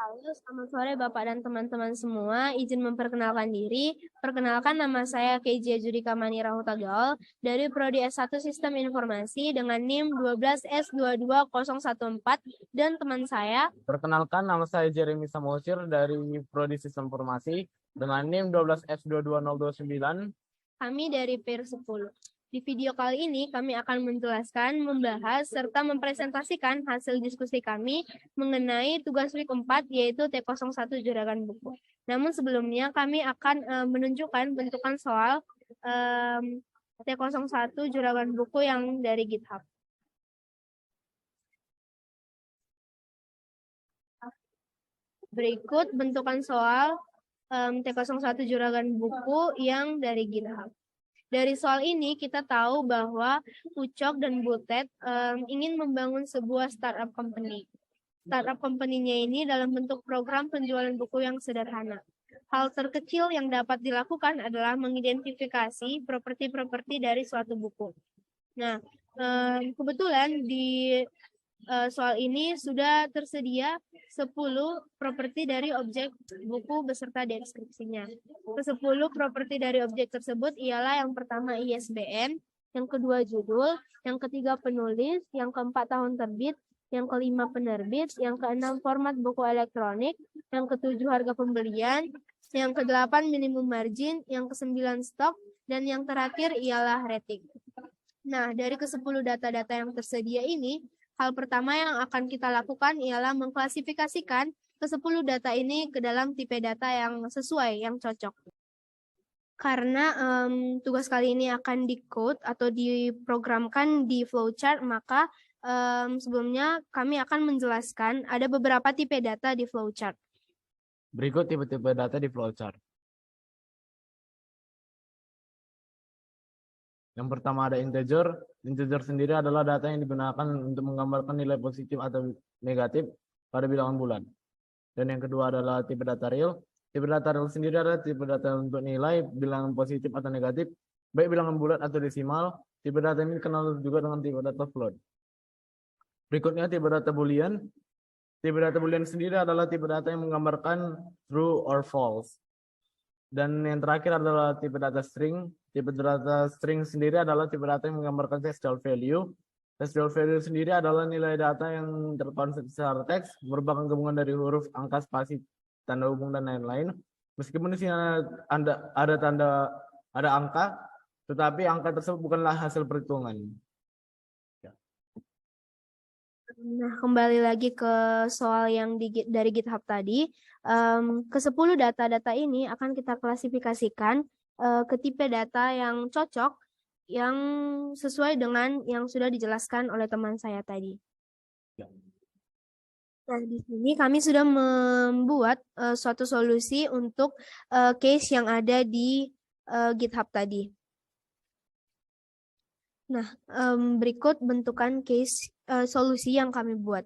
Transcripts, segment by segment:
Halo, selamat sore Bapak dan teman-teman semua. Izin memperkenalkan diri. Perkenalkan, nama saya Kezia Judika Manira Hutagaol dari Prodi S1 Sistem Informasi dengan NIM 12S22014 dan teman saya. Perkenalkan, nama saya Jeremy Samosir dari Prodi Sistem Informasi dengan NIM 12S22029. Kami dari PIR 10. Di video kali ini kami akan menjelaskan, membahas, serta mempresentasikan hasil diskusi kami mengenai tugas week 4 yaitu T01 Juragan Buku. Namun sebelumnya kami akan menunjukkan bentukan soal T01 Juragan Buku yang dari GitHub. Berikut bentukan soal T01 Juragan Buku yang dari GitHub. Dari soal ini kita tahu bahwa Ucok dan Butet ingin membangun sebuah startup company. Startup company-nya ini dalam bentuk program penjualan buku yang sederhana. Hal terkecil yang dapat dilakukan adalah mengidentifikasi properti-properti dari suatu buku. Nah, kebetulan di soal ini sudah tersedia 10 properti dari objek buku beserta deskripsinya. Ke-10 properti dari objek tersebut ialah yang pertama ISBN, yang kedua judul, yang ketiga penulis, yang keempat tahun terbit, yang kelima penerbit, yang keenam format buku elektronik, yang ketujuh harga pembelian, yang kedelapan minimum margin, yang kesembilan stok, dan yang terakhir ialah rating. Nah, dari ke-10 data-data yang tersedia ini, hal pertama yang akan kita lakukan ialah mengklasifikasikan ke-10 data ini ke dalam tipe data yang sesuai, yang cocok. Karena tugas kali ini akan di-code atau diprogramkan di flowchart, maka sebelumnya kami akan menjelaskan ada beberapa tipe data di flowchart. Berikut tipe-tipe data di flowchart. Yang pertama ada integer. Integer sendiri adalah data yang digunakan untuk menggambarkan nilai positif atau negatif pada bilangan bulan. Dan yang kedua adalah tipe data real. Tipe data real sendiri adalah tipe data untuk nilai bilangan positif atau negatif, baik bilangan bulat atau desimal. Tipe data ini dikenal juga dengan tipe data float. Berikutnya tipe data boolean. Tipe data boolean sendiri adalah tipe data yang menggambarkan true or false. Dan yang terakhir adalah tipe data string. Tipe data string sendiri adalah tipe data yang menggambarkan textual value. Textual value sendiri adalah nilai data yang terkonsep secara teks, merupakan gabungan dari huruf, angka, spasi, tanda hubung, dan lain-lain. Meskipun di sini ada angka, tetapi angka tersebut bukanlah hasil perhitungan. Nah, kembali lagi ke soal yang dari GitHub tadi. Ke-10 data-data ini akan kita klasifikasikan ke tipe data yang cocok, yang sesuai dengan yang sudah dijelaskan oleh teman saya tadi. Nah, di sini kami sudah membuat suatu solusi untuk case yang ada di GitHub tadi. Nah, berikut bentukan case solusi yang kami buat.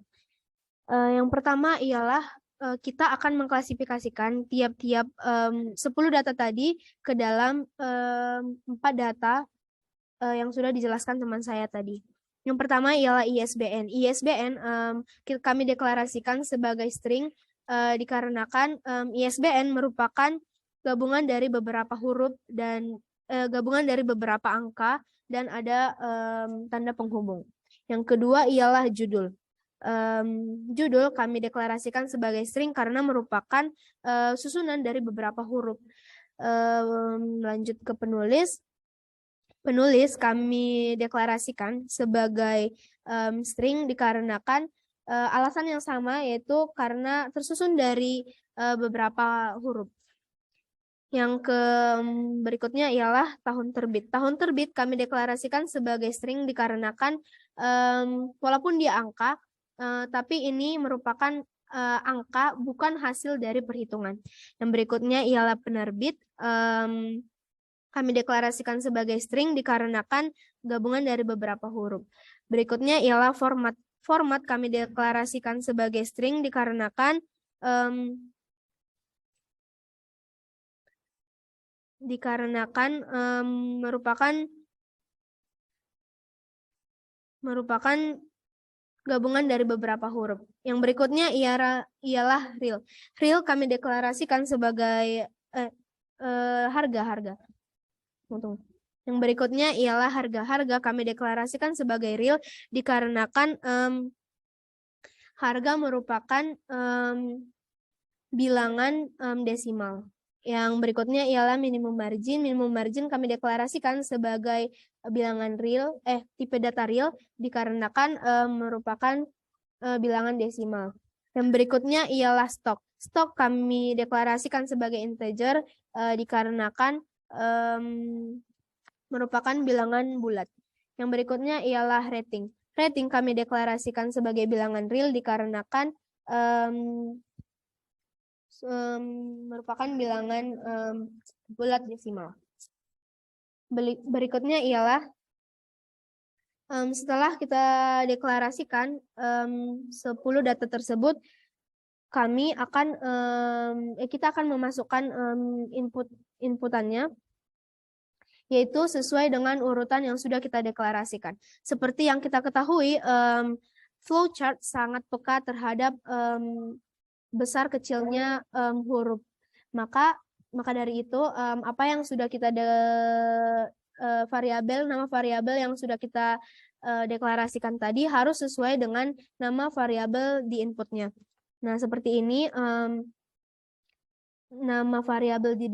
Yang pertama ialah kita akan mengklasifikasikan tiap-tiap 10 data tadi ke dalam 4 data yang sudah dijelaskan teman saya tadi. Yang pertama ialah ISBN. ISBN kami deklarasikan sebagai string dikarenakan ISBN merupakan gabungan dari beberapa huruf dan gabungan dari beberapa angka dan ada tanda penghubung. Yang kedua ialah judul. Judul kami deklarasikan sebagai string karena merupakan susunan dari beberapa huruf. Lanjut ke penulis. Penulis kami deklarasikan sebagai string dikarenakan alasan yang sama, yaitu karena tersusun dari beberapa huruf. Yang berikutnya ialah tahun terbit. Tahun terbit kami deklarasikan sebagai string dikarenakan walaupun dia angka, tapi ini merupakan angka, bukan hasil dari perhitungan. Yang berikutnya ialah penerbit. Kami deklarasikan sebagai string dikarenakan gabungan dari beberapa huruf. Berikutnya ialah format. Format kami deklarasikan sebagai string dikarenakan merupakan gabungan dari beberapa huruf. Yang berikutnya ialah real. Real kami deklarasikan sebagai harga. Tunggu. Yang berikutnya ialah harga. Harga kami deklarasikan sebagai real dikarenakan harga merupakan bilangan desimal. Yang berikutnya ialah minimum margin. Minimum margin kami deklarasikan sebagai bilangan real, tipe data real dikarenakan merupakan bilangan desimal. Yang berikutnya ialah stok. Stok kami deklarasikan sebagai integer dikarenakan merupakan bilangan bulat. Yang berikutnya ialah rating. Rating kami deklarasikan sebagai bilangan real dikarenakan merupakan bilangan bulat desimal. Berikutnya ialah setelah kita deklarasikan 10 data tersebut, kita akan memasukkan inputannya, yaitu sesuai dengan urutan yang sudah kita deklarasikan. Seperti yang kita ketahui, flowchart sangat peka terhadap besar kecilnya huruf. Maka dari itu apa yang sudah kita nama variabel yang sudah kita deklarasikan tadi harus sesuai dengan nama variabel di inputnya. Nah, seperti ini nama variabel di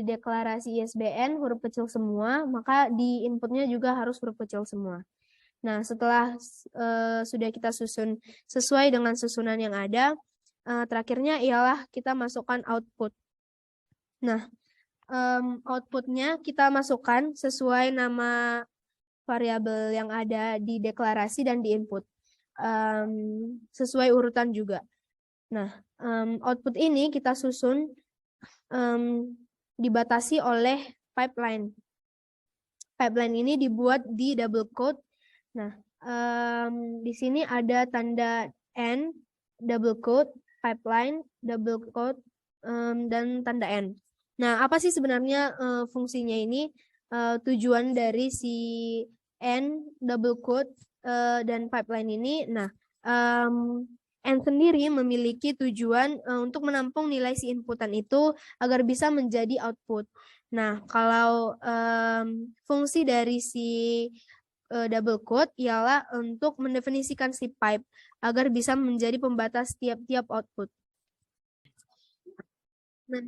deklarasi ISBN huruf kecil semua, maka di inputnya juga harus huruf kecil semua. Nah, setelah sudah kita susun sesuai dengan susunan yang ada, terakhirnya ialah kita masukkan output. Nah, outputnya kita masukkan sesuai nama variabel yang ada di deklarasi dan di input. Sesuai urutan juga. Nah, output ini kita susun dibatasi oleh pipeline. Pipeline ini dibuat di double quote. Nah, di sini ada tanda N, double quote, pipeline, double quote, dan tanda N. Nah, apa sih sebenarnya fungsinya ini? Tujuan dari si N, double quote, dan pipeline ini. Nah, N sendiri memiliki tujuan untuk menampung nilai si inputan itu agar bisa menjadi output. Nah, kalau fungsi dari si double quote ialah untuk mendefinisikan si pipe agar bisa menjadi pembatas tiap-tiap output. Nah,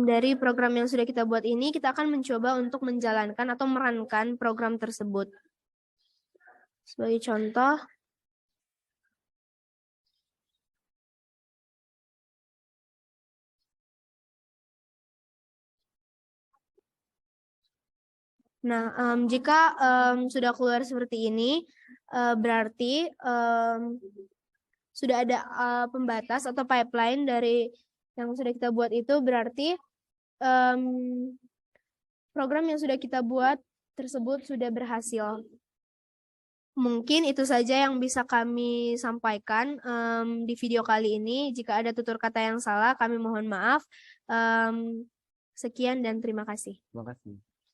dari program yang sudah kita buat ini, kita akan mencoba untuk menjalankan atau merankan program tersebut. Sebagai contoh, nah, jika sudah keluar seperti ini, berarti sudah ada pembatas atau pipeline dari yang sudah kita buat itu, berarti program yang sudah kita buat tersebut sudah berhasil. Mungkin itu saja yang bisa kami sampaikan di video kali ini. Jika ada tutur kata yang salah, kami mohon maaf. Sekian dan terima kasih. Terima kasih.